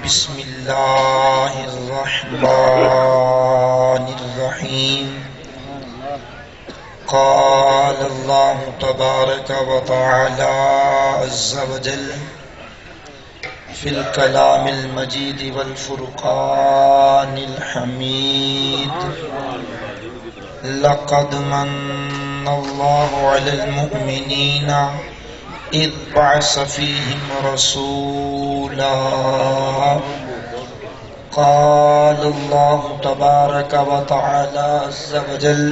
بسم اللہ الرحمن الرحیم قال اللہ تبارک و تعالی عز وجل فی الکلام المجید والفرقان الحمید لقد من اللہ علی المؤمنین اذ بعث فیہم رسولا قال اللہ تبارک و تعالی عز وجل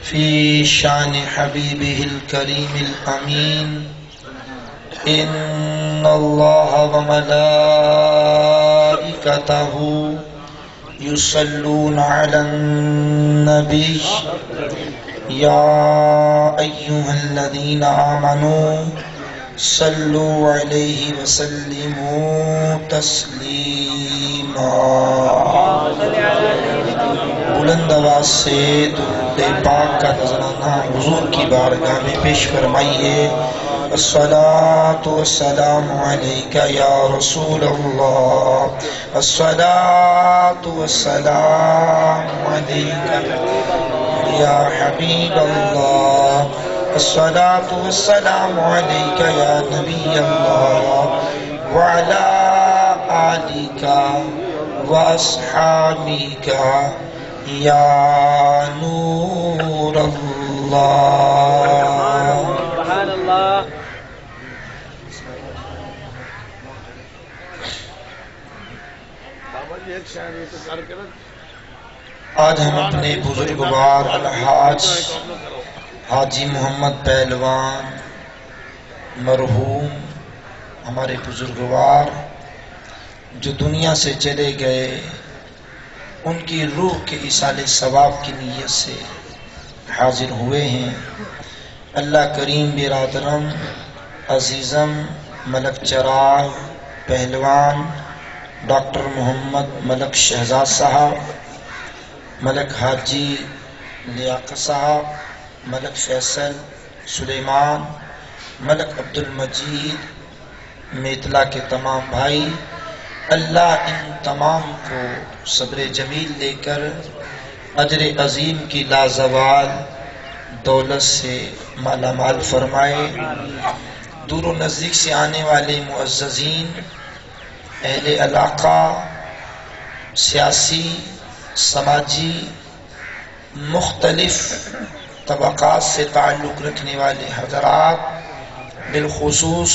فی شان حبیبہ الکریم الامین ان اللہ وملائکتہ یصلون علی النبی یا ایہا الذین آمنوا صلوا علیہ وسلموا تسلیما۔ بلند آواز سے درود پاک کا نذرانہ حضور کی بارگاہ میں پیش فرمائیے۔ الصلاة والسلام علیک یا رسول اللہ، الصلاة والسلام علیک یا حبیب اللہ، الصلاة والسلام علیک یا نبی اللہ وعلا آلک واصحابک یا نور اللہ۔ سبحان اللہ۔ آج ہم اپنے بزرگوار الحاج حاجی محمد پہلوان مرحوم ہمارے بزرگوار جو دنیا سے چلے گئے، ان کی روح کے ایصال ثواب کی نیت سے حاضر ہوئے ہیں۔ اللہ کریم برادرم عزیزم ملک چراغ پہلوان ڈاکٹر محمد ملک شہزاد صاحب، ملک حاجی لیاقت صاحب، ملک فیصل سلیمان، ملک عبد المجید میتلا کے تمام بھائی، اللہ ان تمام کو صبر جمیل لے کر اجر عظیم کی لازوال دولت سے مالا مال فرمائے۔ دور و نزدیک سے آنے والے معززین، اہل علاقہ، سیاسی سماجی مختلف طبقات سے تعلق رکھنے والے حضرات، بالخصوص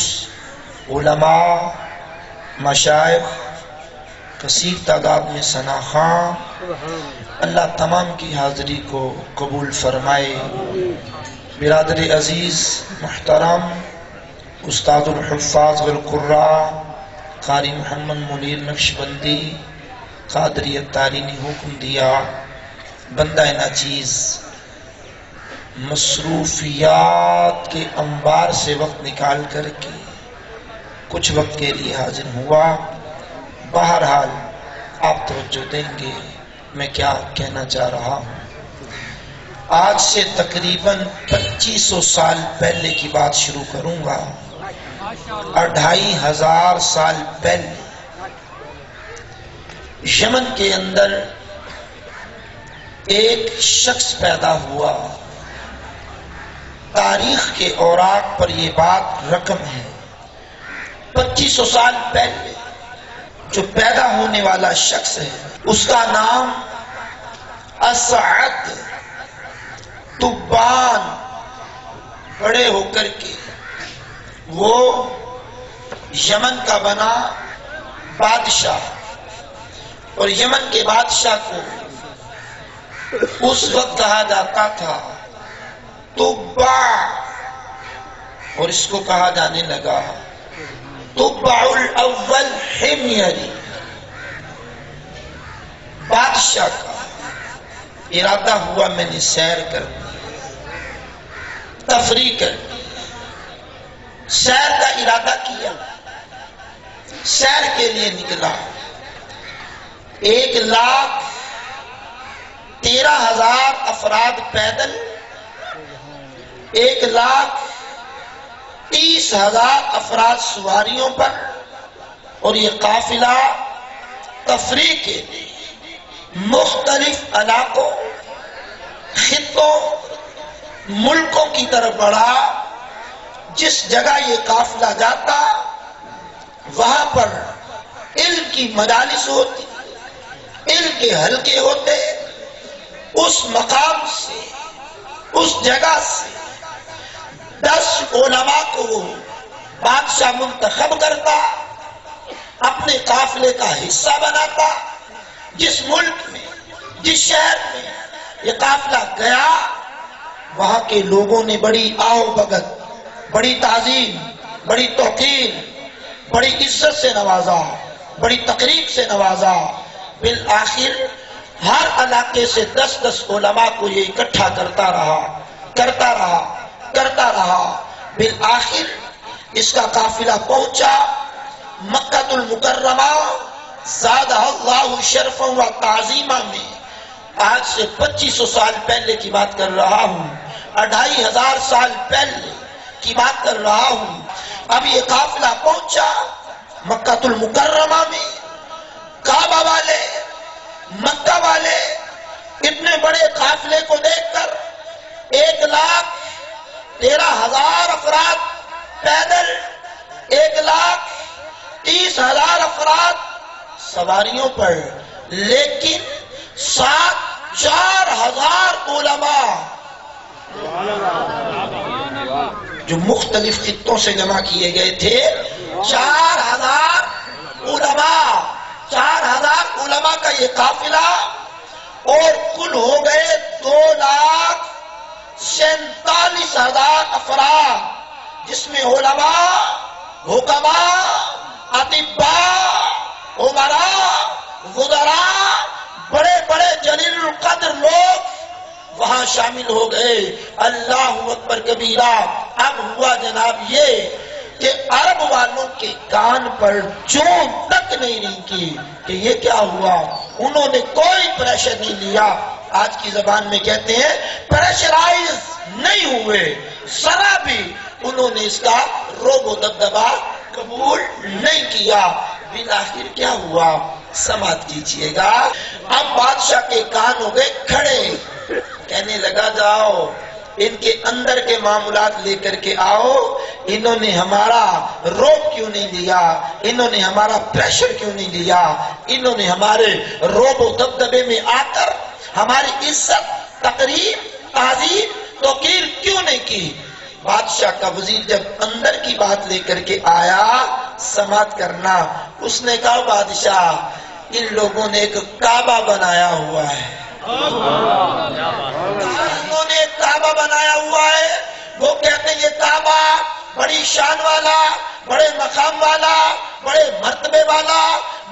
علماء، مشائخ، کثیر تعداد میں ثناخواں، اللہ تمام کی حاضری کو قبول فرمائے۔ برادر عزیز محترم استاد الحفاظ والقراء قاری محمد منیر نقشبندی قادری اتاری نے حکم دیا، بندہ ناچیز مصروفیات کے انبار سے وقت نکال کر کے کچھ وقت کے لیے حاضر ہوا۔ بہرحال آپ توجہ دیں گے میں کیا کہنا چاہ رہا ہوں۔ آج سے تقریباً 2500 سال پہلے کی بات شروع کروں گا۔ 2500 سال پہلے یمن کے اندر ایک شخص پیدا ہوا۔ تاریخ کے اوراق پر یہ بات رقم ہے۔ 2500 سال پہلے جو پیدا ہونے والا شخص ہے، اس کا نام اسعد تبان، بڑے ہو کر کے وہ یمن کا بنا بادشاہ، اور یمن کے بادشاہ کو اس وقت کہا جاتا تھا تبع، اور اس کو کہا جانے لگا تبع الاول حمیری۔ بادشاہ کا ارادہ ہوا میں نے سیر کرنی، تفریح کرنی، سیر کا ارادہ کیا، سیر کے لیے نکلا۔ 1,13,000 افراد پیدل، 1,30,000 افراد سواریوں پر، اور یہ قافلہ تفریح کے لیے مختلف علاقوں، خطوں، ملکوں کی طرف بڑھا۔ جس جگہ یہ قافلہ جاتا وہاں پر علم کی مجالس ہوتی، علم کے حلقے ہوتے، اس مقام سے، اس جگہ سے 10 علماء کو بادشاہ منتخب کرتا، اپنے قافلے کا حصہ بناتا۔ جس ملک میں، جس شہر میں یہ قافلہ گیا وہاں کے لوگوں نے بڑی آؤ بھگت، بڑی تعظیم، بڑی توقیر، بڑی عزت سے نوازا، بڑی تقریب سے نوازا۔ بالآخر ہر علاقے سے 10 علماء کو یہ اکٹھا کرتا رہا۔ بالآخر اس کا قافلہ پہنچا مکہ المکرمہ زادہ اللہ شرفا و تعظیما میں۔ آج سے 2500 سال پہلے کی بات کر رہا ہوں، 2500 سال پہلے کی بات کر رہا ہوں۔ اب یہ قافلہ پہنچا مکہ المکرمہ میں۔ کعبہ والے، مکہ والے اتنے بڑے قافلے کو دیکھ کر 1,13,000 افراد پیدل، 1,30,000 افراد سواریوں پر، لیکن 4,000 علماء جو مختلف خطوں سے جمع کیے گئے تھے۔ 4,000 علماء کا یہ قافلہ، اور کل ہو گئے 2,47,000 افراد، جس میں علماء، حکماء، اطباء، عمراء، وزراء، بڑے بڑے جلیل القدر لوگ وہاں شامل ہو گئے۔ اللہ اکبر کبیرہ۔ اب ہوا جناب یہ کہ عرب والوں کے کان پر چون تک نہیں رینکی کہ یہ کیا ہوا۔ انہوں نے کوئی پریشر نہیں لیا، آج کی زبان میں کہتے ہیں پریشرائز نہیں ہوئے، ذرا بھی انہوں نے اس کا روب و دبدبا قبول نہیں کیا۔ بالآخر کیا ہوا سماعت کیجئے گا۔ اب بادشاہ کے کان ہو گئے کھڑے، کہنے لگا جاؤ ان کے اندر کے معاملات لے کر کے آؤ، انہوں نے ہمارا روب کیوں نہیں لیا، انہوں نے ہمارا پریشر کیوں نہیں لیا، انہوں نے ہمارے روب و دبدبے میں آ کر ہماری عزت، تقریب، تعظیم، توقیر کیوں نہیں کی۔ بادشاہ کا وزیر جب اندر کی بات لے کر کے آیا سماعت کرنا، اس نے کہا بادشاہ ان لوگوں نے ایک کعبہ بنایا ہوا ہے، انہوں نے ایک کعبہ بنایا ہوا ہے، وہ کہتے ہیں یہ کعبہ بڑی شان والا، بڑے مقام والا، بڑے مرتبے والا،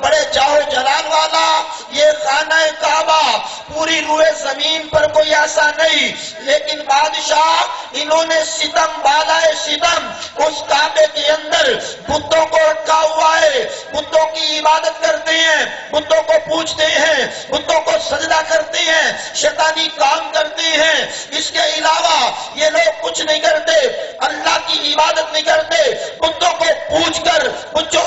بڑے جاہ جلال والا، یہ خانہ کعبہ پوری روئے زمین پر کوئی ایسا نہیں، لیکن بادشاہ انہوں نے ستم بالائے ستم اس کعبے کے اندر بتوں کو رکھا ہوا ہے، بتوں کی عبادت کرتے ہیں، بتوں کو پوجتے ہیں، بتوں کو سجدہ کرتے ہیں، شیطانی کام کرتے ہیں۔ اس کے علاوہ یہ لوگ کچھ نہیں کرتے، اللہ کی عبادت نہیں کرتے، بتوں کو پوج کر،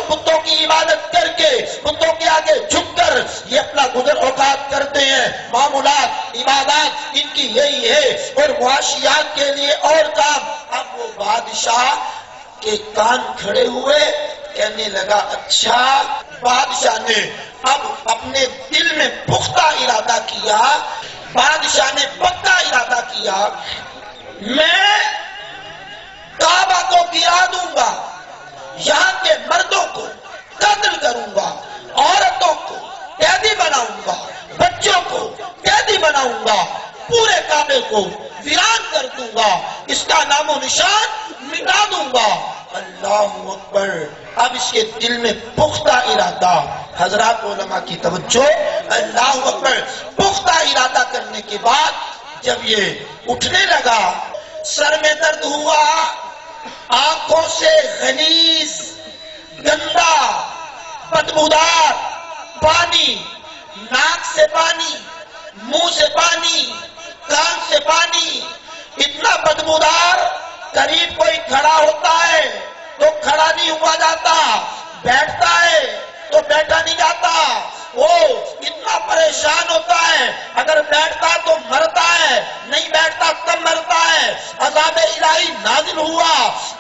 بتوں کی عبادت کر کے، بتوں کے آگے جھک کر یہ اپنا گزر اوقات کرتے ہیں۔ معمولات، عبادات ان کی یہی ہے، اور معاشیات کے لیے اور کام۔ اب وہ بادشاہ کے کان کھڑے ہوئے، کہنے لگا اچھا۔ بادشاہ نے اب اپنے دل میں پختہ ارادہ کیا، بادشاہ نے پکا ارادہ کیا، میں کعبہ کو گرا دوں گا، یہاں کے مردوں کو قتل کروں گا، عورتوں کو قیدی بناؤں گا، بچوں کو قیدی بناؤں گا، پورے کعبے کو ویران کر دوں گا، اس کا نام و نشان مٹا دوں گا۔ اللہ اکبر۔ اب اس کے دل میں پختہ ارادہ، حضرات علماء کی توجہ، اللہ اکبر۔ پختہ ارادہ کرنے کے بعد جب یہ اٹھنے لگا، سر میں درد ہوا، آنکھوں سے غلیظ، گندا، بدبودار پانی، ناک سے پانی، منہ سے پانی، کان سے پانی، اتنا بدبودار، قریب کوئی کھڑا ہوتا ہے تو کھڑا نہیں ہوا جاتا، بیٹھتا ہے تو بیٹھا نہیں جاتا، وہ اتنا پریشان ہوتا ہے، اگر بیٹھتا تو مرتا ہے، نہیں بیٹھتا تب مرتا ہے۔ عذاب الہی نازل ہوا،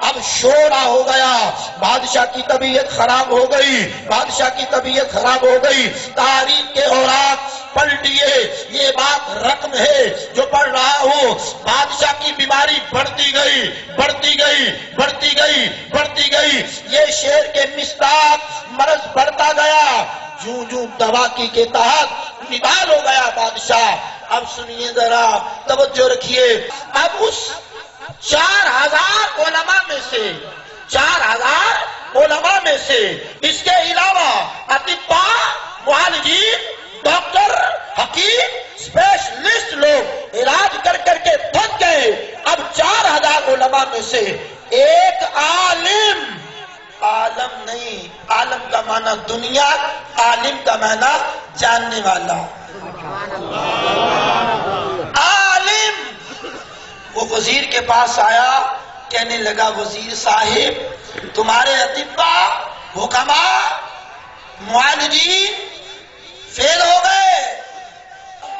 اب شورا ہو گیا، بادشاہ کی طبیعت خراب ہو گئی، بادشاہ کی طبیعت خراب ہو گئی، تاریخ کے اوراق پلٹ دیے، یہ بات رقم ہے جو پڑھ رہا ہوں، بادشاہ کی بیماری بڑھتی گئی بڑھتی گئی بڑھتی گئی بڑھتی گئی، یہ شیر کے مصداق مرض بڑھتا گیا، جوں جوں دوا کی کے تحت نکال ہو گیا بادشاہ۔ اب سنیے ذرا، توجہ رکھیے، اب اس 4000 علماء میں سے 4000 علماء میں سے اس کے علاوہ اطباء، معالجین، ڈاکٹر، حکیم، اسپیشلسٹ لوگ علاج کر کر کے تھک گئے، اب 4000 علماء میں سے ایک عالم، عالم نہیں، عالم کا معنی دنیا، عالم کا معنی جاننے والا، عالم، وہ وزیر کے پاس آیا، کہنے لگا وزیر صاحب تمہارے اطباء، حکماء، معالجین فیل ہو گئے۔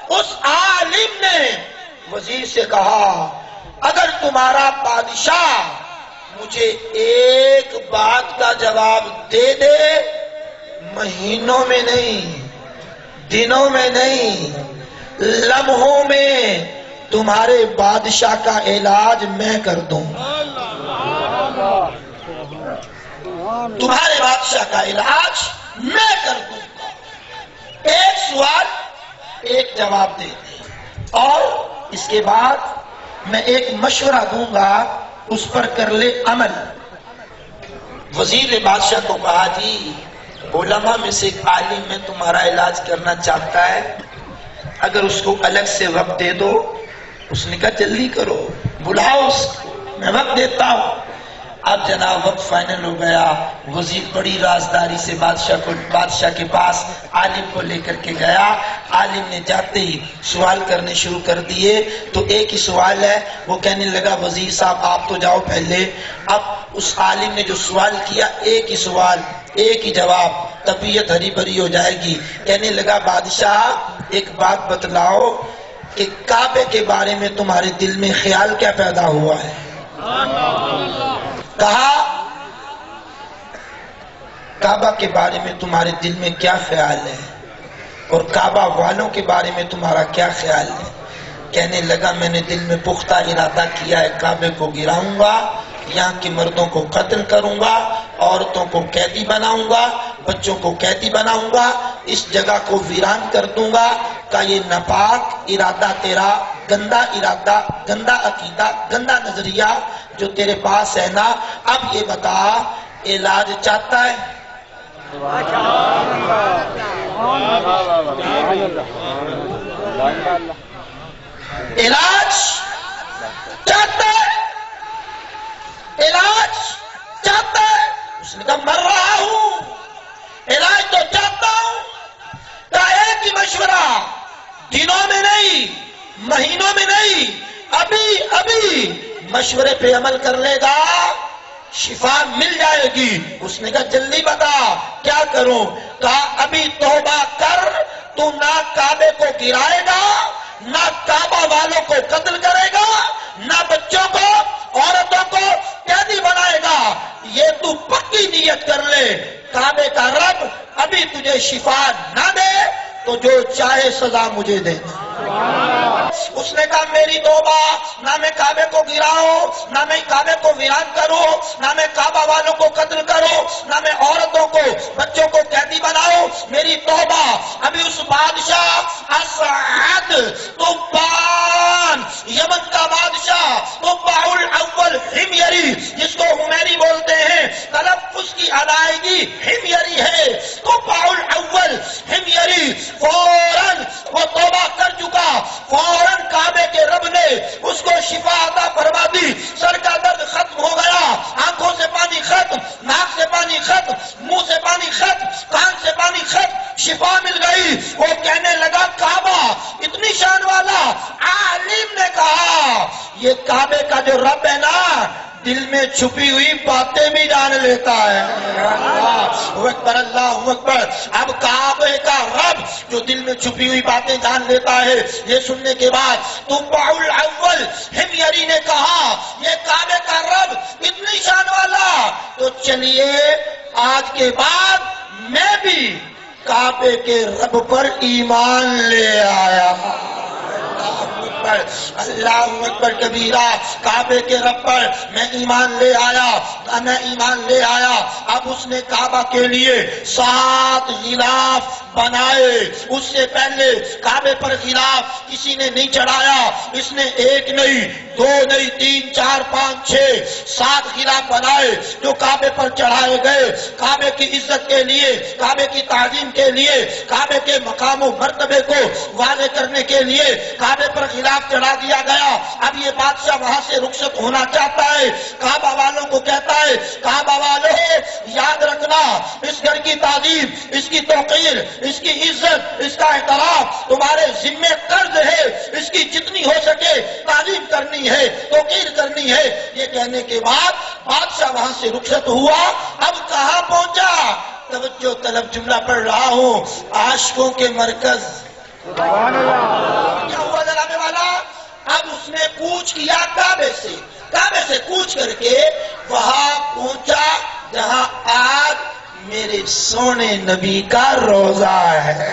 اس عالم نے وزیر سے کہا اگر تمہارا بادشاہ مجھے ایک بات کا جواب دے دے، مہینوں میں نہیں، دنوں میں نہیں، لمحوں میں تمہارے بادشاہ کا علاج میں کر دوں، تمہارے بادشاہ کا علاج میں کر دوں گا، ایک سوال ایک جواب دے دیں، اور اس کے بعد میں ایک مشورہ دوں گا، اس پر کر لے عمل۔ وزیر نے بادشاہ کو کہا جی علماء میں سے ایک عالم میں تمہارا علاج کرنا چاہتا ہے، اگر اس کو الگ سے وقت دے دو۔ اس نے کہا جلدی کرو، بلاؤ اس کو، میں وقت دیتا ہوں۔ اب جناب وقت فائنل ہو گیا، وزیر بڑی رازداری سے بادشاہ کے پاس عالم کو لے کر کے گیا، عالم نے جاتے ہی سوال کرنے شروع کر دیے، تو ایک ہی سوال ہے، وہ کہنے لگا وزیر صاحب آپ تو جاؤ پہلے۔ اب اس عالم نے جو سوال کیا، ایک ہی سوال ایک ہی جواب، طبیعت ہری بھری ہو جائے گی، کہنے لگا بادشاہ ایک بات بتلاؤ کہ کعبے کے بارے میں تمہارے دل میں خیال کیا پیدا ہوا ہے؟ کہا کعبہ کے بارے میں تمہارے دل میں کیا خیال ہے اور کعبہ والوں کے بارے میں تمہارا کیا خیال ہے؟ کہنے لگا میں نے دل میں پختہ ارادہ کیا ہے، کعبے کو گراؤں گا، یہاں کے مردوں کو قتل کروں گا، عورتوں کو قیدی بناؤں گا، بچوں کو قیدی بناؤں گا، اس جگہ کو ویران کر دوں گا۔ کہ یہ ناپاک ارادہ تیرا، گندا ارادہ، گندا عقیدہ، گندا نظریہ جو تیرے پاس ہے نا، اب یہ بتا علاج چاہتا ہے؟ علاج چاہتا ہے؟ علاج چاہتا ہے؟ اس نے کہا مر رہا ہوں، علاج تو چاہتا ہوں۔ کہا ایک ہی مشورہ، دنوں میں نہیں، مہینوں میں نہیں، ابھی مشورے پہ عمل کر لے گا، شفا مل جائے گی۔ اس نے کہا جلدی بتا کیا کروں؟ کہا ابھی توبہ کر، تو نہ کعبے کو گرائے گا، نہ کعبہ والوں کو قتل کرے گا، نہ بچوں کو عورتوں کو قیدی بنائے گا، یہ تو پکی نیت کر لے۔ کعبے کا رب ابھی تجھے شفا نہ دے تو جو چاہے سزا مجھے دے۔ اس نے کہا میری توبہ، نہ میں کعبے کو گراؤں، نہ میں کعبے کو ویران کروں، نہ میں کعبہ والوں کو قتل کروں، نہ میں عورتوں کو بچوں کو قیدی بناؤں، میری توبہ ابھی اس بادشاہ اسعد طبان، یمن کا بادشاہ طباع الاول حمیری، جس کو حمیری بولتے ہیں، تلفظ کی ادائیگی حمیری ہے، طباع الاول حمیری، فوراً وہ توبہ کر چکا، فوراً کعبے کے رب نے اس کو شفا عطا فرما دی، سر کا درد ختم ہو گیا، آنکھوں سے پانی ختم، ناک سے پانی ختم، منہ سے پانی ختم، کان سے پانی ختم، شفا مل گئی۔ وہ کہنے لگا کعبہ اتنی شان والا، عالم نے کہا یہ کعبے کا جو رب ہے نا، دل میں چھپی ہوئی باتیں بھی جان لیتا ہے. اللہ اکبر اللہ اکبر. اب کعبے کا رب جو دل میں چھپی ہوئی باتیں جان لیتا ہے، یہ سننے کے بعد تبع الاول حمیری نے کہا یہ کعبے کا رب اتنی شان والا، تو چلیے آج کے بعد میں بھی کعبے کے رب پر ایمان لے آیا. اللہ اکبر کبیرہ. کعبے کے رب پر میں ایمان لے آیا. اب اس نے کعبہ کے لیے 7 غلاف بنائے. اس سے پہلے کعبے پر غلاف کسی نے نہیں چڑھایا. اس نے 1 نہیں 2 نہیں 3 4 5 6 7 غلاف بنائے جو کعبے پر چڑھائے گئے. کعبے کی عزت کے لیے، کعبے کی تعظیم کے لیے، کعبے کے مقام و مرتبے کو واضح کرنے کے لیے کعبے پر غلاف چڑھا دیا گیا. اب یہ بادشاہ وہاں سے رخصت ہونا چاہتا ہے. کعبہ والوں کو کہتا ہے کعبہ والوں یاد رکھنا، اس گھر کی تعظیم، اس کی توقیر، اس کی عزت، اس کا احترام تمہارے ذمے قرض ہے. اس کی جتنی ہو سکے تعظیم کرنی ہے، توقیر کرنی ہے. یہ کہنے کے بعد بادشاہ وہاں سے رخصت ہوا. اب کہاں پہنچا؟ توجہ طلب جملہ پڑھ رہا ہوں. عاشقوں کے مرکز. کیا ہوا جناب والا؟ اب اس نے کوچ کیا کعبے سے کوچ کر کے وہاں پہنچا جہاں آج میرے سونے نبی کا روزہ ہے.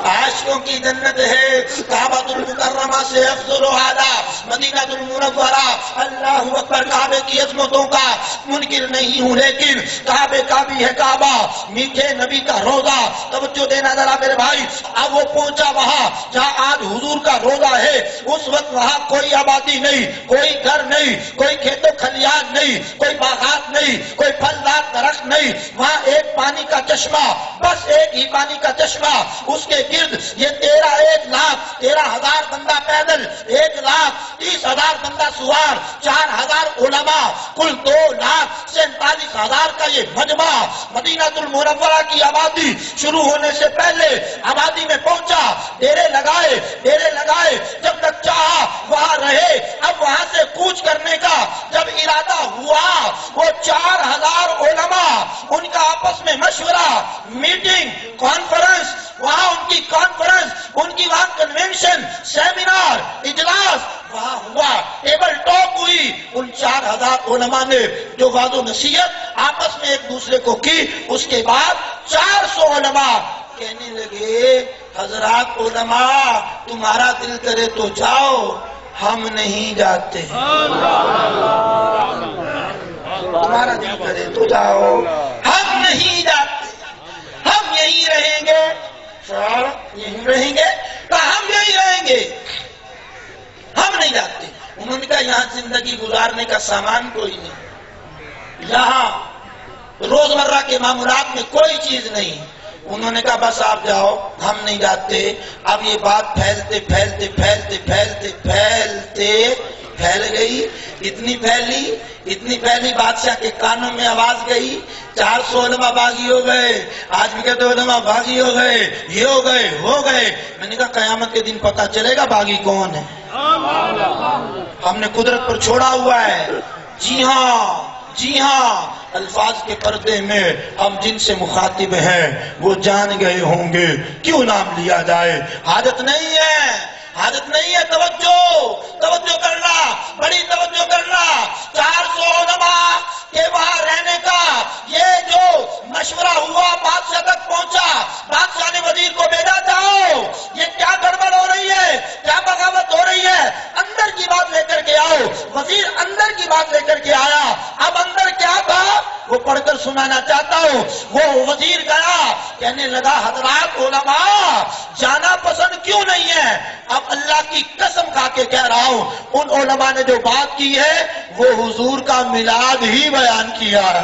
عاشقوں کی جنت ہے. کعبۃ المکرمہ سے افضل و اعلیٰ مدینہ المنورہ. اللہ اکبر. کعبے کی عظمتوں کا منکر نہیں ہوں، لیکن کعبے کا بھی ہے کعبہ، میٹھے نبی کا روزہ. توجہ دینا ذرا میرے بھائی. اب وہ پہنچا وہاں جہاں آج حضور کا روزہ ہے. اس وقت وہاں کوئی آبادی نہیں، کوئی گھر نہیں، کوئی کھیت و کھلیان نہیں، کوئی باغات نہیں، کوئی پھلدار درخت نہیں. وہاں ایک پانی کا چشمہ، بس ایک ہی پانی کا چشمہ. اس کے گرد یہ 13,13,000 بندہ پیدل، 1,30,000 بندہ سوار، 4,000 علماء، کل 2,47,000 کا یہ مجمع. مدینہ المنورہ کی آبادی شروع ہونے سے پہلے آبادی میں پہنچا. ڈیرے لگائے جب تک چاہا وہاں رہے. اب وہاں سے کوچ کرنے کا جب ارادہ ہوا، وہ 4,000 علماء، ان کا آپس میں مشورہ، میٹنگ، کانفرنس، وہاں ان کی کانفرنس، ان کی وہاں کنونشن، سیمینار، اجلاس وہاں ہوا. ٹیبل ٹاک ہوئی. ان 4,000 علماء نے جو وعظ و نصیحت آپس میں ایک دوسرے کو کی. اس کے بعد 400 علماء کہنے لگے حضرات علماء تمہارا دل کرے تو جاؤ، ہم نہیں جاتے. تمہارا دل کرے تو جاؤ، ہم نہیں جاتے، ہم یہیں رہیں گے. یہیں رہیں گے تو ہم یہیں رہیں گے، ہم نہیں جاتے. انہوں نے کہا یہاں زندگی گزارنے کا سامان کوئی نہیں، یہاں روزمرہ کے معمولات میں کوئی چیز نہیں. انہوں نے کہا بس آپ جاؤ، ہم نہیں جاتے. اب یہ بات پھیلتے پھیل گئی. اتنی پھیلی بادشاہ کے کانوں میں آواز گئی. 400 علماء باغی ہو گئے. آج بھی کہتے علماء باغی ہو گئے، یہ ہو گئے. میں نے کہا قیامت کے دن پتہ چلے گا باغی کون ہے. ہم نے قدرت پر چھوڑا ہوا ہے. جی ہاں الفاظ کے پردے میں ہم جن سے مخاطب ہیں وہ جان گئے ہوں گے، کیوں نام لیا جائے. حاجت نہیں ہے. توجہ کرنا، بڑی توجہ کرنا. 400 علماء کے وہاں رہنے کا یہ جو مشورہ ہوا بادشاہ تک پہنچا. بادشاہ نے وزیر کو بھیجا، جاؤ یہ کیا گڑبڑ ہو رہی ہے، کیا بغاوت ہو رہی ہے، اندر کی بات لے کر کے آؤ. وزیر اندر کی بات لے کر کے آیا. اب اندر کیا تھا وہ پڑھ کر سنانا چاہتا ہوں. وہ وزیر گیا، کہنے لگا حضرات علماء جانا پسند کیوں نہیں ہے. اب اللہ کی قسم کھا کے کہہ رہا ہوں ان علماء نے جو بات کی ہے وہ حضور کا میلاد ہی بیان کیا ہے.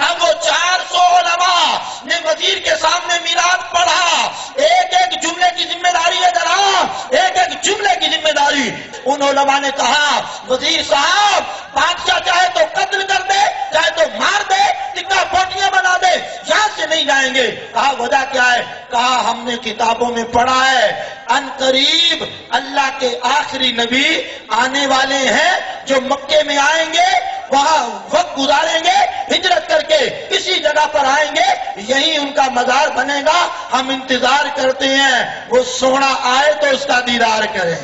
اب وہ 400 علماء نے وزیر کے سامنے میلاد پڑھا. ایک جملے کی ذمہ داری ہے جناب، ایک جملے کی ذمہ داری. ان علماء نے کہا وزیر صاحب بادشاہ چاہے تو قتل کر دے، چاہے تو مار دے، ٹکا پوٹیاں بنا دے، یہاں سے نہیں جائیں گے۔ کہا وجہ کیا ہے؟ کہا ہم نے کتابوں میں پڑھا ہے ان قریب اللہ کے آخری نبی آنے والے ہیں جو مکے میں آئیں گے، وہاں وقت گزاریں گے، ہجرت کر کے اسی جگہ پر آئیں گے، یہی ان کا مزار بنے گا، ہم انتظار کرتے ہیں وہ سونا آئے تو اس کا دیدار کریں۔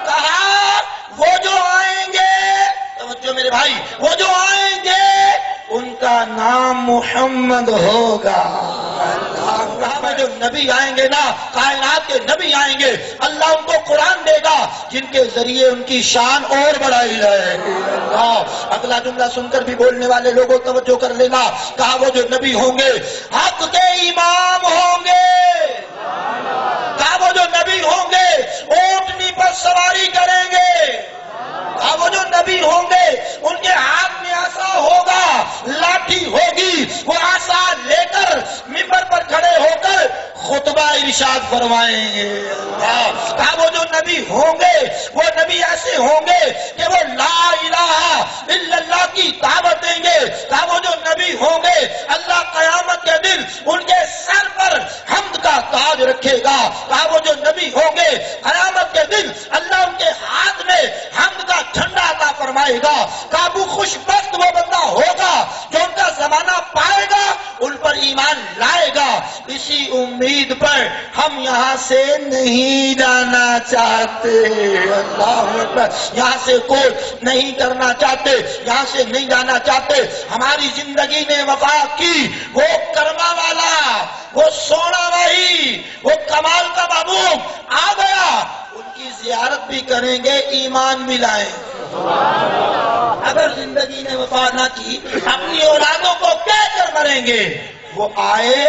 کہا وہ جو آئیں گے، توجہ میرے بھائی، وہ جو آئیں گے ان کا نام محمد ہوگا۔ کہا جو نبی آئیں گے نا، کائنات کے نبی آئیں گے، اللہ ان کو قرآن دے گا جن کے ذریعے ان کی شان اور بڑھائی جائے گی۔ اگلا جملہ سن کر بھی بولنے والے لوگوں توجہ کر لینا۔ کہا وہ جو نبی ہوں گے حق کے امام ہوں گے۔ کہا وہ جو نبی ہوں گے اونٹنی پر سواری کریں گے۔ کہا وہ جو نبی ہوں گے ان کے ہاتھ میں عصا ہوگا، لاٹھی ہوگی، وہ عصا لے کر منبر پر کھڑے ہو کر خطبہ ارشاد فرمائیں گے۔ کہا وہ جو نبی ہوں گے وہ نبی ایسے ہوں گے کہ وہ لا الہ الا اللہ کی دعوت دیں گے۔ کہا وہ جو نبی ہوں گے اللہ قیامت کے دن ان کے سر پر حمد کا تاج رکھے گا۔ کہا وہ جو نبی ہوں گے قیامت کے دن اللہ ان کے ہاتھ میں حمد کا جھنڈا عطا فرمائے گا۔ کابو خوش بخت وہ بندہ ہوگا جو ان کا زمانہ پائے گا، ان پر ایمان لائے گا۔ اسی امید پر ہم یہاں سے نہیں جانا چاہتے۔ اللہ اکبر، یہاں سے کوئی نہیں کرنا چاہتے، یہاں سے نہیں جانا چاہتے۔ ہماری زندگی نے وفا کی، وہ کرما والا، وہ سونا وہی، وہ کمال کا محبوب آ گیا، ان کی زیارت بھی کریں گے، ایمان بھی لائیں۔ اگر زندگی نے وفا نہ کی اپنی اولادوں کو کہہ کر مریں گے، وہ آئے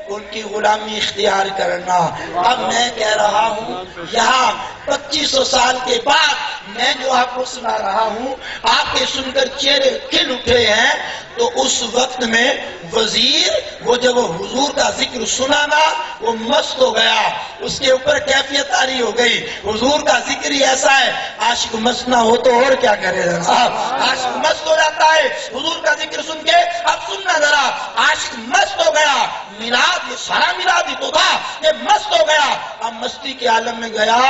ان کی غلامی اختیار کرنا۔ اب میں کہہ رہا ہوں یہاں 2500 سال کے بعد میں جو آپ کو سنا رہا ہوں، آپ کے سن کر چہرے کھل اٹھے ہیں، تو اس وقت میں وزیر وہ جب وہ حضور کا ذکر سنا نا وہ مست ہو گیا، اس کے اوپر کیفیت طاری ہو گئی۔ حضور کا ذکر ہی ایسا ہے، عاشق مست نہ ہو تو اور کیا کرے گا، عاشق مست ہو جاتا ہے حضور کا ذکر سن کے۔ اب سننا ذرا، عاشق مست ہو گیا، میلاد یہ سارا میلاد ہی تو تھا، یہ مست ہو گیا۔ اب مستی کے عالم میں گیا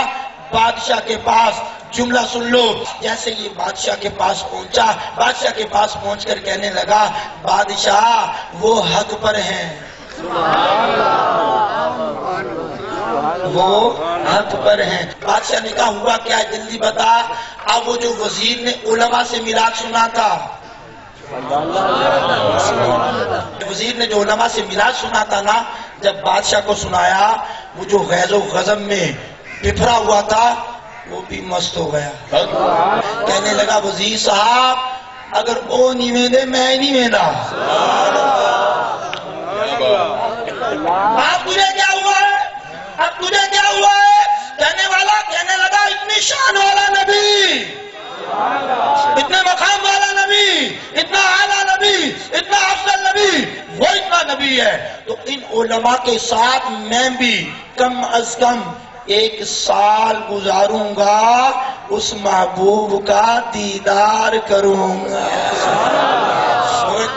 بادشاہ کے پاس، جملہ سن لو، جیسے یہ بادشاہ کے پاس پہنچا، بادشاہ کے پاس پہنچ کر کہنے لگا بادشاہ وہ حق پر ہیں، وہ حق پر ہیں۔ بادشاہ نے کہا ہوا کیا ہے جلدی بتا۔ اب وہ جو وزیر نے علماء سے میلاد سنا تھا، وزیر نے جو علماء سے میلاد سنا تھا نا، جب بادشاہ کو سنایا وہ جو غیظ و غضب میں بفرا ہوا تھا وہ بھی مست ہو گیا۔ کہنے لگا وزیر صاحب اگر وہ نہیں ویندے میں نہیں ویندا۔ اب تجھے کیا ہوا ہے، اب تجھے کیا ہوا ہے؟ کہنے والا کہنے لگا اتنی شان والا نبی، اتنے مقام والا نبی، اتنا اعلیٰ نبی، اتنا افضل نبی، وہ اتنا نبی ہے تو ان علماء کے ساتھ میں بھی کم از کم 1 سال گزاروں گا، اس محبوب کا دیدار کروں گا۔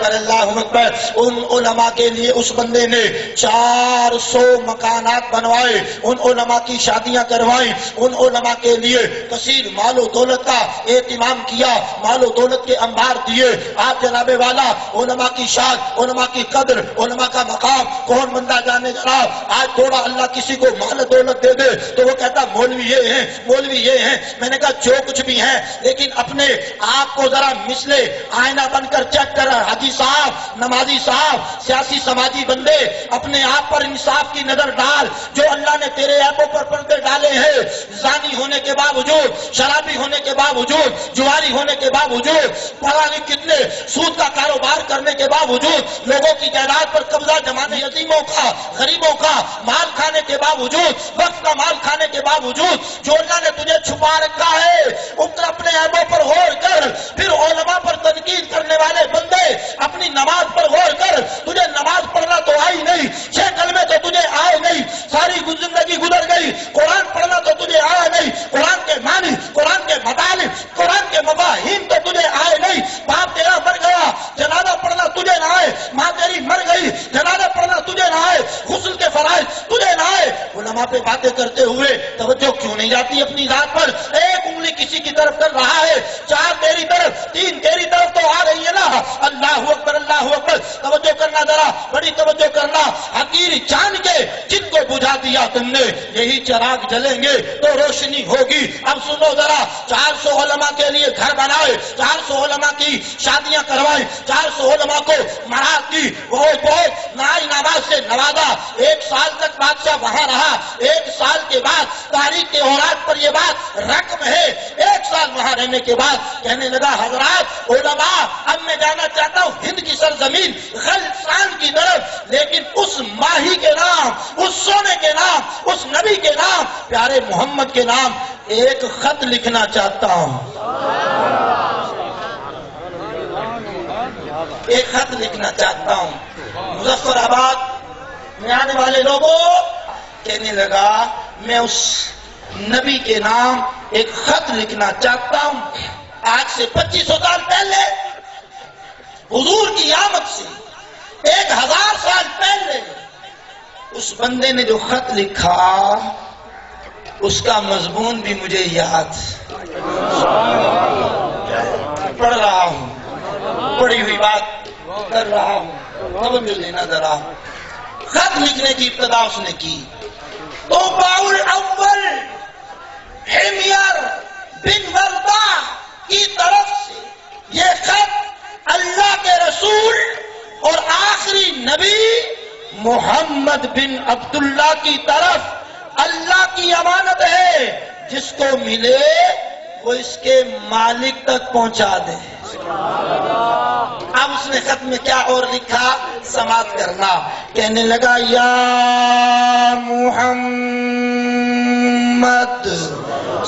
اللہ اکبر۔ ان علماء کے لیے اس بندے نے 400 مکانات بنوائے، ان علماء کی شادیاں کروائیں، ان علماء کے لیے کثیر مال و دولت کا اہتمام کیا، مال و دولت کے انبار دیے۔ آپ جناب والا علماء کی شان، علماء کی قدر، علماء کا مقام کون بندہ جانے جناب؟ آج تھوڑا اللہ کسی کو مال و دولت دے دے تو وہ کہتا مولوی یہ ہیں، مولوی یہ ہیں۔ میں نے کہا جو کچھ بھی ہیں، لیکن اپنے آپ کو ذرا مثلے آئینہ بن کر چیک کر، حاجی صاحب، نمازی صاحب، سیاسی سماجی بندے، اپنے آپ پر انصاف کی نظر ڈال۔ جو اللہ نے تیرے عیبوں پر پردے ڈالے ہیں، زانی ہونے کے باوجود، شرابی ہونے کے باوجود، جواری ہونے کے باوجود، پتہ نہیں کتنے سود کا کاروبار کرنے کے باوجود، لوگوں کی جائیداد پر قبضہ جمانے، یتیموں کا، غریبوں کا مال کھانے کے باوجود، وقت کا مال کھانے کے باوجود، جو اللہ نے تجھے چھپا رکھا ہے، اوپر اپنے عیبوں پر غور کر۔ پھر علماء پر تنقید کرنے والے بندے اپنی نماز پر غور کر، تجھے نماز پڑھنا تو آئی نہیں، 6 کلمے تو تجھے آئے نہیں، ساری زندگی گزر گئی، قرآن پڑھنا تو تجھے آیا نہیں، قرآن کے معنی، قرآن کے مطالب، قرآن کے مفاہیم تو تجھے آئے نہیں، باپ تیرا مر گیا، جنازہ پڑھنا تجھے نہ آئے، ماں تیری مر گئی، جنازہ علماء پہ باتیں کرتے ہوئے توجہ کیوں نہیں جاتی اپنی ذات پر؟ ایک انگلی کسی کی طرف کر رہا ہے، 4 تیری طرف، 3 تیری طرف تو آ رہی ہے نا۔ اللہ اکبر، اللہ اکبر، توجہ کرنا ذرا، بڑی توجہ کرنا۔ حقیر جان کے جن کو بجھا دیا تم نے، یہی چراغ جلیں گے تو روشنی ہوگی۔ اب سنو ذرا، 400 علماء کے لیے گھر بنائے، 400 علماء کی شادیاں کروائیں، 400 علماء کو مراد دی، بہت نائی نواز سے نوازا۔ 1 سال تک بادشاہ وہاں رہا، 1 سال کے بعد تاریخ کے اوراق پر یہ بات رقم ہے، 1 سال وہاں رہنے کے بعد کہنے لگا حضرات علماء اب میں جانا چاہتا ہوں ہند کی سرزمین غلسان کی طرف، لیکن اس ماہی کے نام، اس سونے کے نام، اس نبی کے نام، پیارے محمد کے نام ایک خط لکھنا چاہتا ہوں، ایک خط لکھنا چاہتا ہوں۔ مظفر آباد میں آنے والے لوگوں کہنے لگا میں اس نبی کے نام ایک خط لکھنا چاہتا ہوں۔ آج سے 2500 سال پہلے حضور کی آمد سے 1000 سال پہلے اس بندے نے جو خط لکھا اس کا مضمون بھی مجھے یاد، پڑھ رہا ہوں، پڑھی ہوئی بات کر رہا ہوں، توجہ دینا ذرا۔ خط لکھنے کی ابتدا اس نے کی تو باول اول حمیر بن وردہ کی طرف سے یہ خط اللہ کے رسول اور آخری نبی محمد بن عبداللہ کی طرف اللہ کی امانت ہے، جس کو ملے وہ اس کے مالک تک پہنچا دے۔ اب اس نے خط میں کیا اور لکھا سماعت کرنا، کہنے لگا یا محمد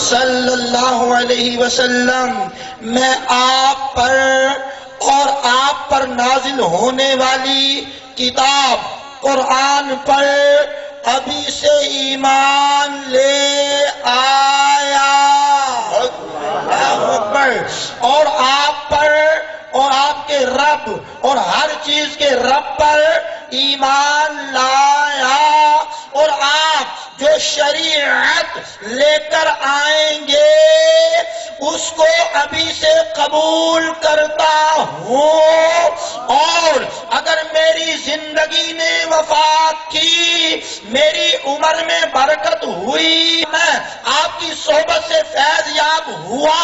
صلی اللہ علیہ وسلم، میں آپ پر اور آپ پر نازل ہونے والی کتاب قرآن پر ابھی سے ایمان لے آیا، اور آپ پر اور آپ کے رب اور ہر چیز کے رب پر ایمان لایا، اور آپ جو شریعت لے کر آئیں گے اس کو ابھی سے قبول کرتا ہوں، اور اگر میری زندگی نے وفات کی، میری عمر میں برکت ہوئی، میں آپ کی صحبت سے فیض یاب ہوا،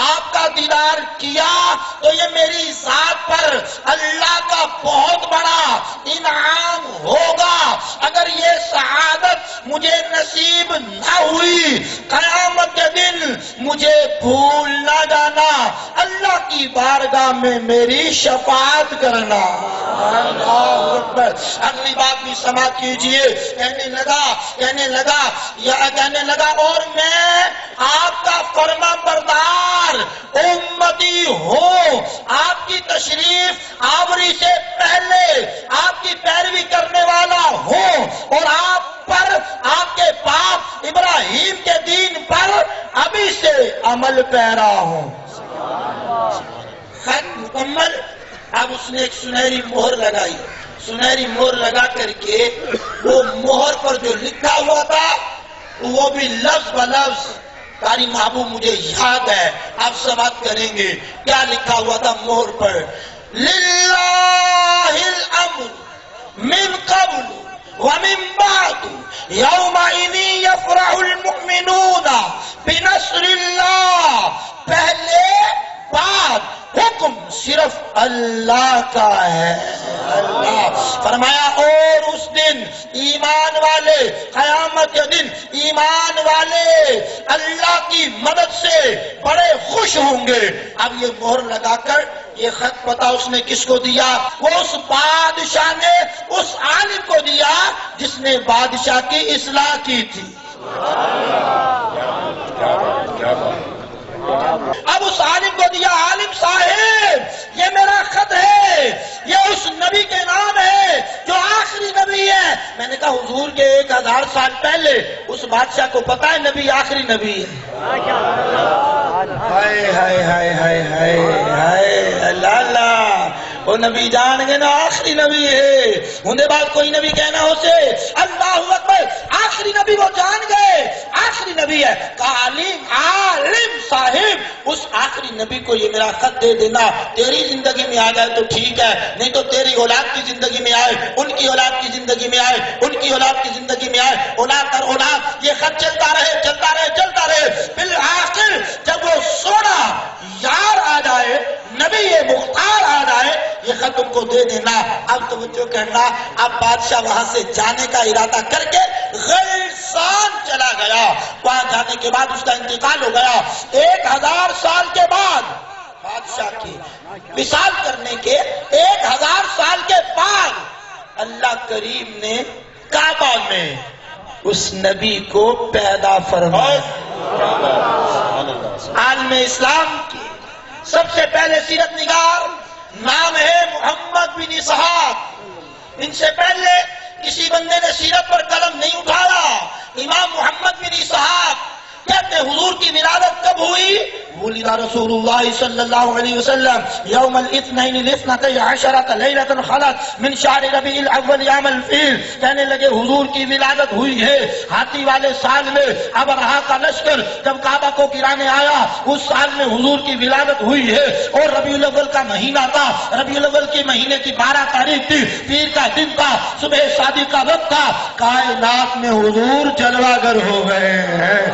آپ کا دیدار کیا، تو یہ میری ذات پر اللہ کا بہت بڑا انعام ہوگا۔ اگر یہ سعادت مجھے نصیب نہ ہوئی، قیامت کے دن مجھے بھول نہ جانا، اللہ کی بارگاہ میں میری شفاعت کرنا۔ اللہ اکبر۔ اگلی بات بھی سماعت کیجئے، کہنے لگا اور میں آپ کا فرما بردار امتی ہوں، آپ کی تشریف آوری سے پہلے آپ کی پیروی کرنے والا ہوں، اور آپ پر، آپ کے باپ ابراہیم کے دین پر ابھی سے عمل پیرا ہوں۔ خط مکمل۔ اب اس نے ایک سنہری مہر لگائی، سنہری مہر لگا کر کے وہ مہر پر جو لکھا ہوا تھا وہ بھی لفظ بلفظ قاری محبوب مجھے یاد ہے، آپ سماعت کریں گے کیا لکھا ہوا تھا مہر پر۔ للہ الامر من قبل ومن بعد یومئذ یفرح المؤمنون بنصر اللہ، پہلے بعد حکم صرف اللہ کا ہے۔ اللہ فرمایا اور اس دن ایمان والے، قیامت کے دن ایمان والے اللہ کی مدد سے بڑے خوش ہوں گے۔ اب یہ مہر لگا کر یہ خط پتا اس نے کس کو دیا؟ وہ اس بادشاہ نے اس عالم کو دیا جس نے بادشاہ کی اصلاح کی تھی۔ اب اس عالم کو دیا، عالم صاحب یہ میرا خط ہے، یہ اس نبی کے نام ہے جو آخری نبی ہے۔ میں نے کہا حضور کے 1000 سال پہلے اس بادشاہ کو پتا ہے نبی آخری نبی ہے۔ ہائے ہائے ہائے ہائے ہائے ہائے اللہ اللہ، وہ نبی جان گے نا آخری نبی ہے اندے بعد کوئی نبی کہنا ہو سے اللہ اکبر آخری نبی وہ جان گئے آخری نبی ہے عالم صاحب اس آخری نبی کو یہ میرا خط دے دینا تیری زندگی میں آ جائے تو ٹھیک ہے نہیں تو تیری اولاد کی زندگی میں آئے ان کی اولاد کی زندگی میں آئے ان کی اولاد کی زندگی میں آئے اولاد در اولاد یہ خط چلتا رہے چلتا رہے چلتا رہے بالآخر جب وہ سونا یار آ جائے نبی مختار آ جائے یہ خط ان کو دے دینا اب توجہ کرنا اب بادشاہ وہاں سے جانے کا ارادہ کر کے غیرسان چلا گیا وہاں جانے کے بعد اس کا انتقال ہو گیا 1000 سال کے بعد بادشاہ کی وصال کرنے کے 1000 سال کے بعد اللہ کریم نے کعبہ میں اس نبی کو پیدا فرمایا عالم اسلام کی سب سے پہلے سیرت نگار نام ہے محمد بن اسحاق ان سے پہلے کسی بندے نے سیرت پر قلم نہیں اٹھایا امام محمد بن اسحاق کہتے حضور کی ولادت کب ہوئی ولد رسول اللہ صلی اللہ علیہ وسلم یوم الاثنین الاثنتی عشرۃ لیلۃ خلت من شہر ربیع الاول یوم الفیل کہنے لگے حضور کی ولادت ہوئی ہے ہاتھی والے سال میں ابرہہ کا لشکر جب کعبہ کو گرانے آیا اس سال میں حضور کی ولادت ہوئی ہے اور ربیع الاول کا مہینہ تھا ربیع الاول کے مہینے کی 12 تاریخ تھی پیر کا دن تھا صبح شادی کا وقت تھا کائنات میں حضور جلوہ گر ہو گئے ہیں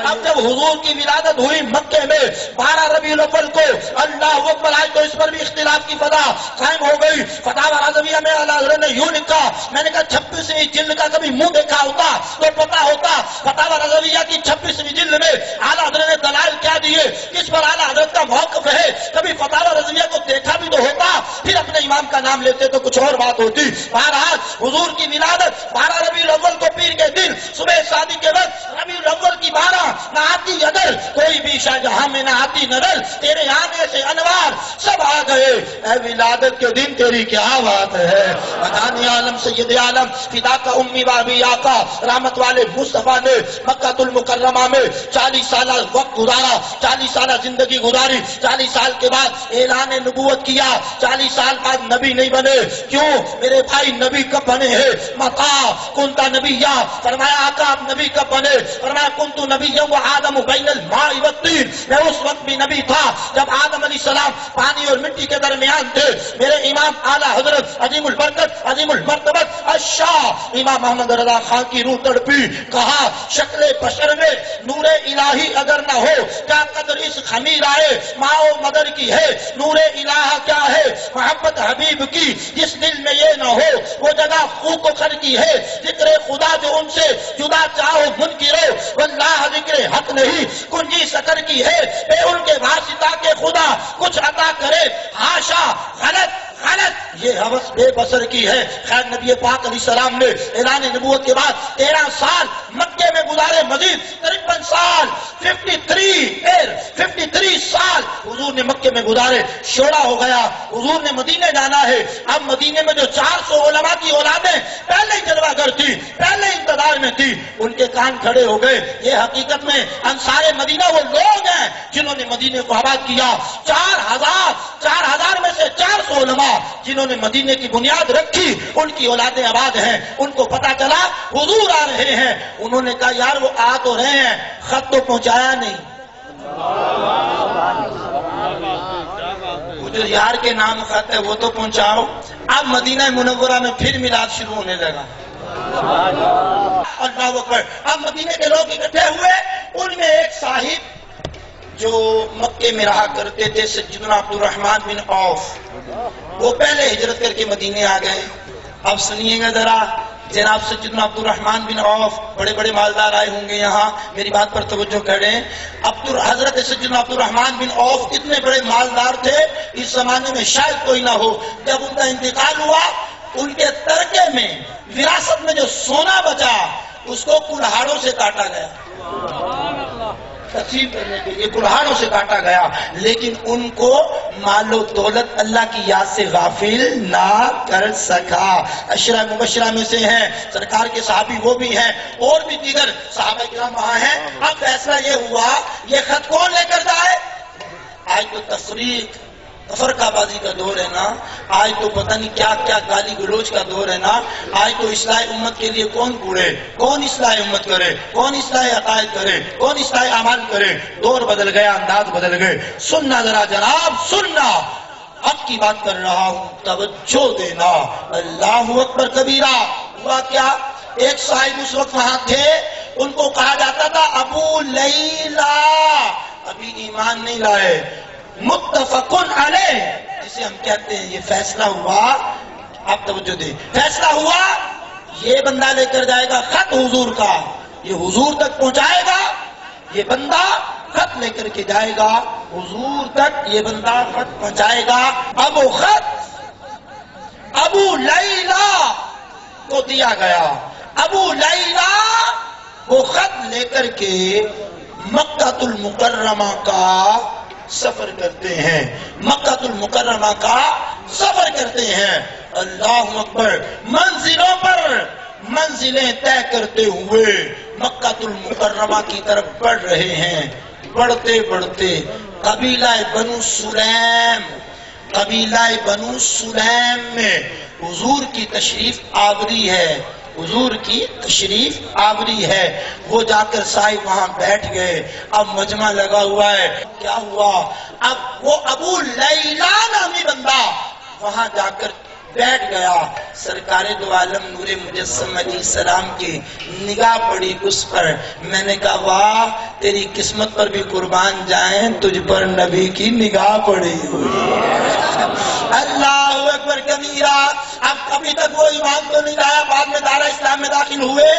اب جب حضور کی ولادت ہوئی مکے میں 12 ربیع الاول کو اللہ اکبر آئے تو اس پر بھی اختلاف کی فضا قائم ہو گئی فتاوی رضویہ میں اعلیٰ حضرت نے یوں لکھا میں نے کہا 26ویں جلد کا کبھی منہ دیکھا ہوتا تو پتا ہوتا فتاوی رضویہ کی 26ویں جلد میں اعلیٰ حضرت نے دلائل کیا دیے کس پر اعلیٰ حضرت کا موقف ہے کبھی فتاوی رضویہ کو دیکھا بھی تو ہوتا پھر اپنے امام کا نام لیتے تو کچھ اور بات ہوتی بہرحال حضور کی ولادت 12 ربیع الاول کو پیر کے دن صبح شادی کے وقت ربیع الاول کی 12 نہ آتی نظر کوئی بھی شاہ جہاں میں نہ آتی نظر تیرے آنے سے انوار سب آ گئے اے ولادت کے دن تیری کیا بات ہے مدانی عالم سید عالم فدا کا امی بابی آقا رحمت والے مصطفیٰ نے مکہ المکرمہ میں 40 سالہ وقت گزارا 40 سالہ زندگی گزاری 40 سال کے بعد اعلان نبوت کیا 40 سال بعد نبی نہیں بنے کیوں میرے بھائی نبی کب بنے ہیں متا کنتا نبی یا فرمایا آقا آپ نبی کب بنے فرمایا کنتو نبی و آدم بین الماء والطین میں اس وقت بھی نبی تھا جب آدم علیہ السلام پانی اور مٹی کے درمیان تھے میرے امام اعلیٰ حضرت عظیم البرکت عظیم المرتبت الشاہ امام محمد رضا خان کی روح تڑپی کہا شکل بشر میں نور الہی اگر نہ ہو کیا قدر اس خمیر آئے ماں و مدر کی ہے نور الہ کیا ہے محبت حبیب کی جس دل میں یہ نہ ہو وہ جگہ خوک و خر کی ہے ذکر خدا جو ان سے جدا چاہو منکرو واللہ ذکر حق نہیں کنجی سکر کی ہے اے ان کے واسطہ کے خدا کچھ عطا کرے ہاشا غلط غلط یہ حوث بے بسر کی ہے خیر نبی پاک علیہ السلام نے اعلان نبوت کے بعد 13 سال مکے میں گزارے مزید 53 سال 53 سال حضور نے مکے میں گزارے شوڑا ہو گیا حضور نے مدینے جانا ہے اب مدینے میں جو 400 علماء کی اولادیں پہلے ہی جلوہ گر تھی پہلے ہی انتظار میں تھی ان کے کان کھڑے ہو گئے یہ حقیقت میں انصار مدینہ وہ لوگ ہیں جنہوں نے مدینے کو آباد کیا 4000 میں سے 400 علماء جنہوں نے مدینے کی بنیاد رکھی ان کی اولادیں آباد ہیں ان کو پتا چلا حضور آ رہے ہیں انہوں نے کہا یار وہ آ تو رہے ہیں خط تو پہنچایا نہیں وہ جو یار کے نام خط ہے وہ تو پہنچاؤ اب مدینہ منورہ میں پھر میلاد شروع ہونے لگا اللہ اکبر اب مدینے کے لوگ اکٹھے ہوئے ان میں ایک صاحب جو مکے میں رہا کرتے تھے سیدنا عبد الرحمن بن عوف وہ پہلے ہجرت کر کے مدینے آ گئے اب سنیے گا ذرا جناب سیدنا عبد الرحمن بن عوف بڑے بڑے مالدار آئے ہوں گے یہاں میری بات پر توجہ کریں حضرت سیدنا عبد الرحمن بن عوف اتنے بڑے مالدار تھے اس زمانے میں شاید کوئی نہ ہو جب ان کا انتقال ہوا ان کے ترکے میں وراثت میں جو سونا بچا اس کو کلہاڑوں سے کاٹا گیا تقسیم کرنے کے لیے کلہاڑوں سے کاٹا گیا لیکن ان کو مال و دولت اللہ کی یاد سے غافل نہ کر سکا عشرہ مبشرہ میں سے ہیں سرکار کے صحابی وہ بھی ہیں اور بھی دیگر صحابہ کرام وہاں ہیں اب فیصلہ یہ ہوا یہ خط کون لے کر جائے آج تو فرقہ بازی کا دور ہے نا، آج تو پتہ نہیں کیا کیا گالی گلوچ کا دور ہے نا، آج تو اصلاح امت کے لیے کون کوڑے، کون اصلاح امت کرے، کون اصلاح عقائد کرے، کون اصلاح اعمال کرے، دور بدل گیا، انداز بدل گئے۔ سننا ذرا جناب، سننا، حق کی بات کر رہا ہوں، توجہ دینا۔ اللہ اکبر کبیرہ۔ ہوا کیا، ایک صاحب اس وقت وہاں تھے، ان کو کہا جاتا تھا ابو لیلا، ابھی ایمان نہیں لائے، متفقن علیہ، جسے ہم کہتے ہیں یہ فیصلہ ہوا، آپ توجہ دیں، فیصلہ ہوا، یہ بندہ لے کر جائے گا خط حضور کا، یہ حضور تک پہنچائے گا، یہ بندہ خط لے کر کے جائے گا حضور تک، یہ بندہ خط پہنچائے گا۔ اب وہ خط ابو لیلا کو دیا گیا، ابو لیلا وہ خط لے کر کے مکہ المکرمہ کا سفر کرتے ہیں، مکہ المکرمہ کا سفر کرتے ہیں۔ اللہ اکبر، منزلوں پر منزلیں طے کرتے ہوئے مکہ المکرمہ کی طرف بڑھ رہے ہیں۔ بڑھتے بڑھتے قبیلہ بنو سلیم، قبیلہ بنو سلیم میں حضور کی تشریف آوری ہے، حضور کی تشریف آوری ہے۔ وہ جا کر صاحب وہاں بیٹھ گئے، اب مجمع لگا ہوا ہے۔ کیا ہوا، اب وہ ابو لیلا نامی بندہ وہاں جا کر بیٹھ گیا۔ سرکار دو عالم نور مجسم علیہ السلام کی نگاہ پڑی اس پر۔ میں نے کہا واہ، تیری قسمت پر بھی قربان جائیں، تجھ پر نبی کی نگاہ پڑی ہوئی۔ اللہ اکبر کبیرہ۔ اب ابھی تک وہ ایمان تو نہیں لایا، بعد میں دارہ اسلام میں داخل ہوئے۔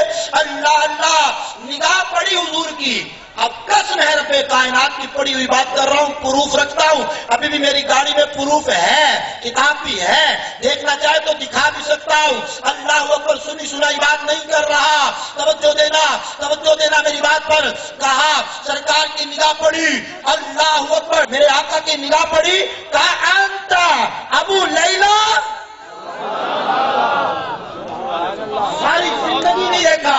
اللہ اللہ، نگاہ پڑی حضور کی۔ اب قسم ہے رب کائنات کی پڑی ہوئی بات کر رہا ہوں، پروف رکھتا ہوں، ابھی بھی میری گاڑی میں پروف ہے، کتاب بھی ہے، دیکھنا چاہے تو دکھا بھی سکتا ہوں۔ اللہ اکبر، سنی سنائی بات نہیں کر رہا، توجہ دینا، توجہ دینا میری بات پر۔ کہا سرکار کی نگاہ پڑی، اللہ اکبر، میرے آقا کی نگاہ پڑی، کہا انتا ابو لیلا۔ ساری زندگی نہیں دیکھا،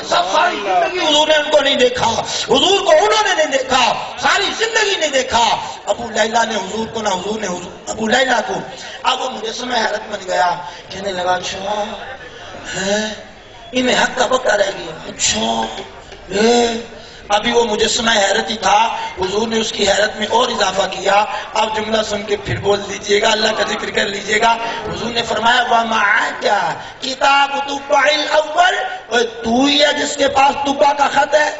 ساری زندگی حضور نے ان کو نہیں دیکھا، حضور کو انہوں نے نہیں دیکھا، ساری زندگی نہیں دیکھا ابو لیلا نے حضور کو، نہ حضور نے ابو لیلا کو۔ اب وہ مجسمہ حیرت بن گیا، کہنے لگا اچھا ہے، انہیں حق کا پکا رہ گیا، اچھا ہے۔ ابھی وہ مجسمہ حیرت ہی تھا، حضور نے اس کی حیرت میں اور اضافہ کیا۔ اب جملہ سن کے پھر بول دیجئے گا، اللہ کا ذکر کر لیجئے گا۔ حضور نے فرمایا وَمَعَكَ کتاب طُبَّعِ الْأَوَّلِ، تو ہی ہے جس کے پاس طبع کا خط ہے۔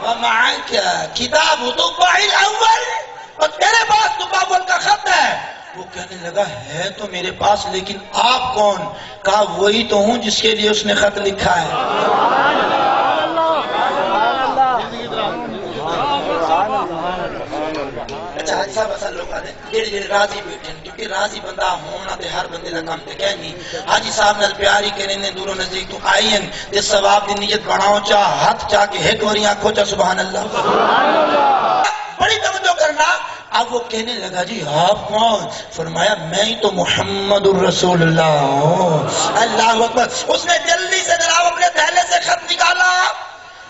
وَمَعَكَ کتاب طُبَّعِ الْأَوَّلِ، اور تیرے پاس طبع اول کا خط ہے۔ وہ کہنے لگا ہے تو میرے پاس، لیکن آپ کون؟ کہا وہی تو ہوں جس کے لیے اس نے خط لکھا ہے۔ اچھا حاجی صاحب اصل لوگ آتے ہیں جڑے راضی بیٹھے ہیں، کیونکہ راضی بندہ ہونا تے ہر بندے کا کام تے کہیں نہیں۔ حاجی صاحب نال پیاری کریں نے دوروں نزدیک تو آئی ہیں، تے ثواب دی نیت بڑھاؤ چاہ، ہاتھ چاہ کے ایک وری آنکھوں چاہ سبحان اللہ۔ بڑی توجہ کرنا۔ اب وہ کہنے لگا جی آپ کون؟ فرمایا میں ہی تو محمد الرسول اللہ ہوں۔ اللہ اکبر۔ اس نے جلدی سے جناب اپنے تھیلے سے خط نکالا،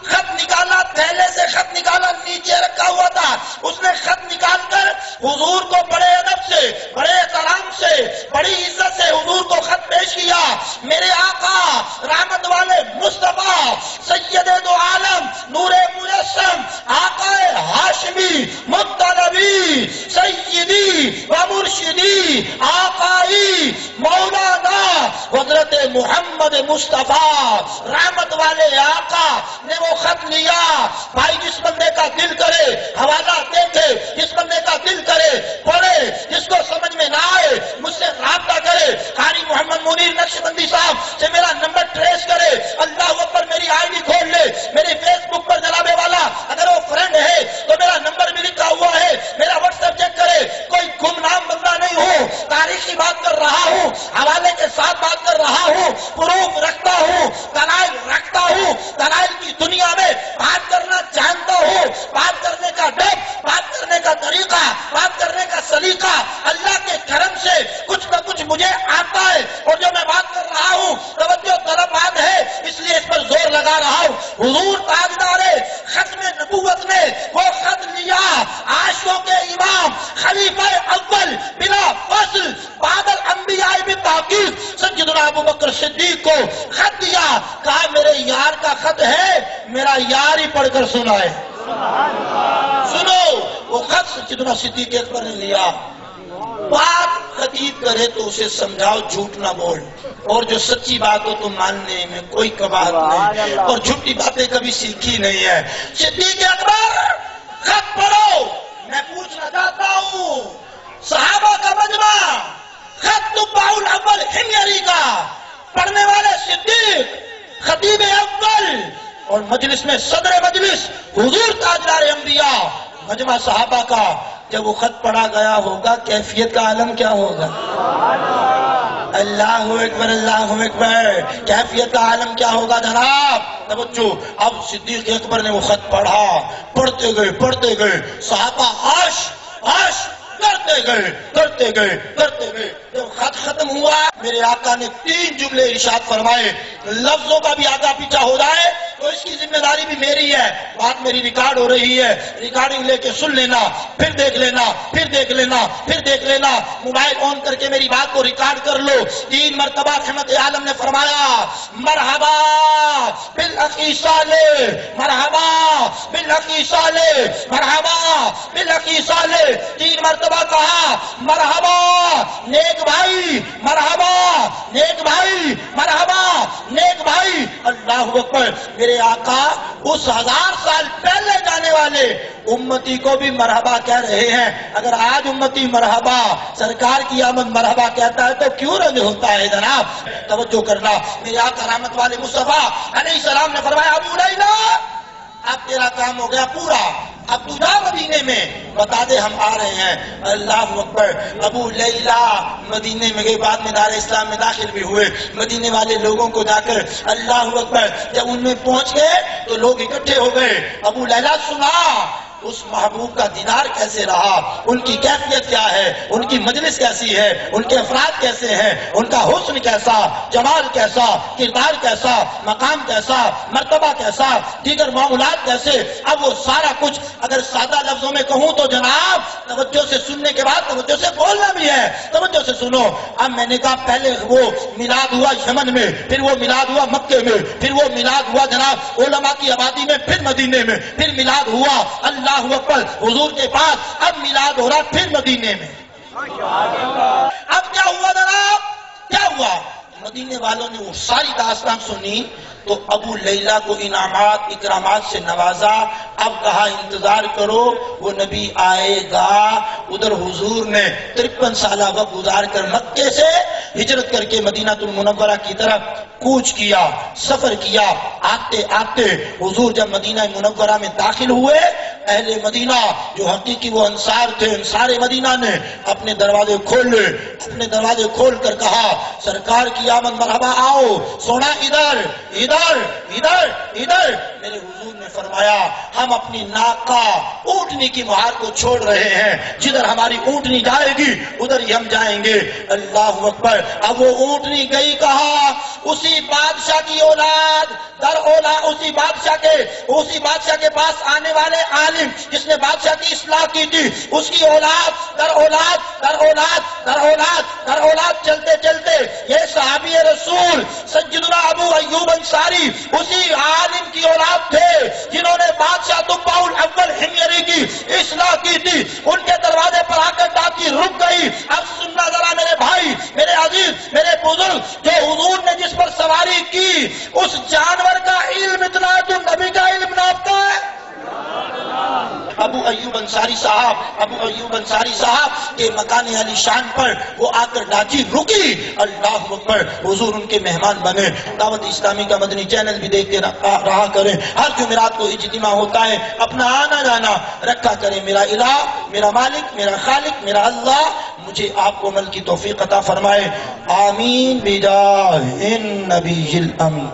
خط نکالا، تھیلے سے خط نکالا، نیچے رکھا ہوا تھا۔ اس نے خط نکال کر حضور کو بڑے ادب سے، بڑے احترام سے، بڑی عزت سے حضور کو خط پیش کیا۔ میرے آقا رحمت والے مصطفیٰ سید دو عالم نور مجسم آقا ہاشمی مطلبی سیدی و مرشدی آقائی مولانا حضرت محمد مصطفیٰ رحمت والے آقا نے وہ خط لیا۔ بھائی جس بندے کا دل کرے حوالہ دیکھے، جس بندے کا دل کرے پڑھے، جس کو سمجھ میں نہ آئے مجھ سے رابطہ کرے۔ قاری محمد منیر نقشبندی صاحب سے میرا نمبر ٹریس کرے۔ اللہ اکبر، میری آئی ڈی کھول لے، میری فیس بک پر جناب والا اگر وہ فرینڈ ہے تو میرا نمبر بھی لکھا ہوا ہے، میرا واٹس ایپ چیک کرے۔ کوئی گمنام بندہ نہیں ہوں، تاریخی بات کر رہا ہوں، حوالے کے ساتھ بات کر رہا ہوں، پروف رکھتا ہوں، دلائل رکھتا ہوں، دلائل کی دنیا میں بات کرنا جانتا ہوں۔ بات کرنے کا ڈب، بات کرنے کا طریقہ، بات کرنے کا سلیقہ اللہ کے کرم سے کچھ نہ کچھ مجھے آتا ہے، اور جو میں بات کر رہا ہوں توجہ طرف بات ہے، اس لیے اس پر زور لگا رہا ہوں۔ حضور تاجدار ختم نبوت نے وہ خط لیا، عبدوں کے امام خلیفہ اول بلا فصل بعد الانبیاء بالتحقیق سیدنا ابو بکر صدیق کو خط دیا، کہا میرے یار کا خط ہے، میرا یار ہی پڑھ کر سنائے۔ سنو، وہ خط سیدنا صدیق اکبر نے لیا، بات خطیب کرے تو اسے سمجھاؤ جھوٹ نہ بول، اور جو سچی بات ہو تو ماننے میں کوئی کباہت نہیں، اور جھوٹی باتیں کبھی سیکھی نہیں ہے۔ صدیق اکبر خط پڑھو، میں پوچھنا چاہتا ہوں صحابہ کا مجمع، خط تبع الاول حمیری کا، پڑھنے والے صدیق، خطیب اول، اور مجلس میں صدر مجلس حضور تاجدار انبیاء، مجمع صحابہ کا۔ جب وہ خط پڑھا گیا ہوگا کیفیت کا عالم کیا ہوگا؟ اللہ اکبر، اللہ اکبر، کیفیت کا عالم کیا ہوگا جناب؟ توجہ، اب صدیق اکبر نے وہ خط پڑھا، پڑھتے گئے صحابہ عاش کرتے گئے۔ جب خط ختم ہوا میرے آقا نے 3 جملے ارشاد فرمائے، لفظوں کا بھی آگا پیچھا ہو جائے تو اس کی ذمہ داری بھی میری ہے، بات میری ریکارڈ ہو رہی ہے، ریکارڈنگ لے کے سن لینا، پھر دیکھ لینا، موبائل آن کر کے میری بات کو ریکارڈ کر لو۔ 3 مرتبہ رحمت عالم نے فرمایا مرحبا بالاخی صالح، مرحبا بالاخی صالح، مرحبا بالاخی صالح، 3 مرتبہ کہا مرحبا نیک بھائی، مرحبا نیک بھائی، مرحبا نیک بھائی۔ اللہ اکبر، میرے آقا اس 1000 سال پہلے جانے والے امتی کو بھی مرحبا کہہ رہے ہیں۔ اگر آج امتی مرحبا، سرکار کی آمد مرحبا کہتا ہے تو کیوں رنج ہوتا ہے جناب؟ توجہ کرنا، میرے آقا رحمت والے مصطفیٰ علیہ السلام نے فرمایا ابو لیلہ اب تیرا کام ہو گیا پورا، اب تو جا مدینے میں، بتا دے ہم آ رہے ہیں۔ اللہ اکبر، ابو لیلہ مدینے میں گئے، بعد میں دار اسلام میں داخل بھی ہوئے۔ مدینے والے لوگوں کو جا کر اللہ اکبر جب ان میں پہنچ گئے تو لوگ اکٹھے ہو گئے۔ ابو لیلہ سنا اس محبوب کا دیدار کیسے رہا، ان کی کیفیت کیا ہے، ان کی مجلس کیسی ہے، ان کے افراد کیسے ہیں، ان کا حسن کیسا، جمال کیسا، کردار کیسا، مقام کیسا، مرتبہ کیسا، دیگر معاملات کیسے۔ اب وہ سارا کچھ اگر سادہ لفظوں میں کہوں تو جناب توجہ سے سننے کے بعد توجہ سے بولنا بھی ہے، توجہ سے سنو۔ اب میں نے کہا پہلے وہ میلاد ہوا یمن میں، پھر وہ میلاد ہوا مکے میں، پھر وہ میلاد ہوا جناب علماء کی آبادی میں، پھر مدینے میں، پھر میلاد ہوا اللہ اکبر حضور کے پاس، اب میلاد ہو رہا پھر مدینے میں۔ اب کیا ہوا جناب؟ کیا ہوا؟ مدینے والوں نے وہ ساری داستان سنی تو ابو لیلہ کو انعامات اکرامات سے نوازا۔ اب کہا انتظار کرو وہ نبی آئے گا۔ ادھر حضور نے 53 سالہ وقت گزار کر مکے سے ہجرت کر کے مدینہ المنورہ کی طرف کوچ کیا، سفر کیا۔ آتے آتے حضور جب مدینہ منورہ میں داخل ہوئے، اہل مدینہ جو حقیقی وہ انصار تھے، انصار مدینہ نے اپنے دروازے کھولے، اپنے دروازے کھول کر کہا سرکار کی آمد مرحبا، آؤ سونا ادھر ادھر ادھر ادھر۔ میرے حضور نے فرمایا ہم اپنی ناقہ اونٹنی کی مہار کو چھوڑ رہے ہیں، جدھر ہماری اونٹنی جائے گی ادھر ہی ہم جائیں گے۔ اللہ اکبر، اب وہ اونٹنی گئی کہا اسی بادشاہ کی اولاد در اولاد، اسی بادشاہ کے پاس آنے والے عالم جس نے بادشاہ کی اصلاح کی تھی، اس کی اولاد در اولاد در اولاد در اولاد در اولاد چلتے چلتے یہ صحابی رسول سیدنا ابو ایوب انصاری اسی عالم کی اولاد تھے جنہوں نے بادشاہ تبع الاول حمیری کی اصلاح کی تھی۔ ان کے دروازے پر آ کر ڈاکی رک گئی۔ اب سننا ذرا میرے بھائی، میرے عزیز، میرے بزرگ، جو حضور نے جس پر سواری کی اس جانور کا علم اتنا ہے تو نبی کا علم ناپتا ہے۔ ابو ایوب انصاری صاحب کے مکان علی شان پر وہ آ کر ڈاکی رکی۔ اللہ اکبر، حضور ان کے مہمان بنے۔ دعوت اسلامی کا مدنی چینل بھی دیکھتے رہا کریں، ہر جمعرات کو اجتماع ہوتا ہے، اپنا آنا جانا رکھا کریں۔ میرا الہ، میرا مالک، میرا خالق، میرا اللہ مجھے آپ کو عمل کی توفیق عطا فرمائے، آمین بجاہ النبی الامین۔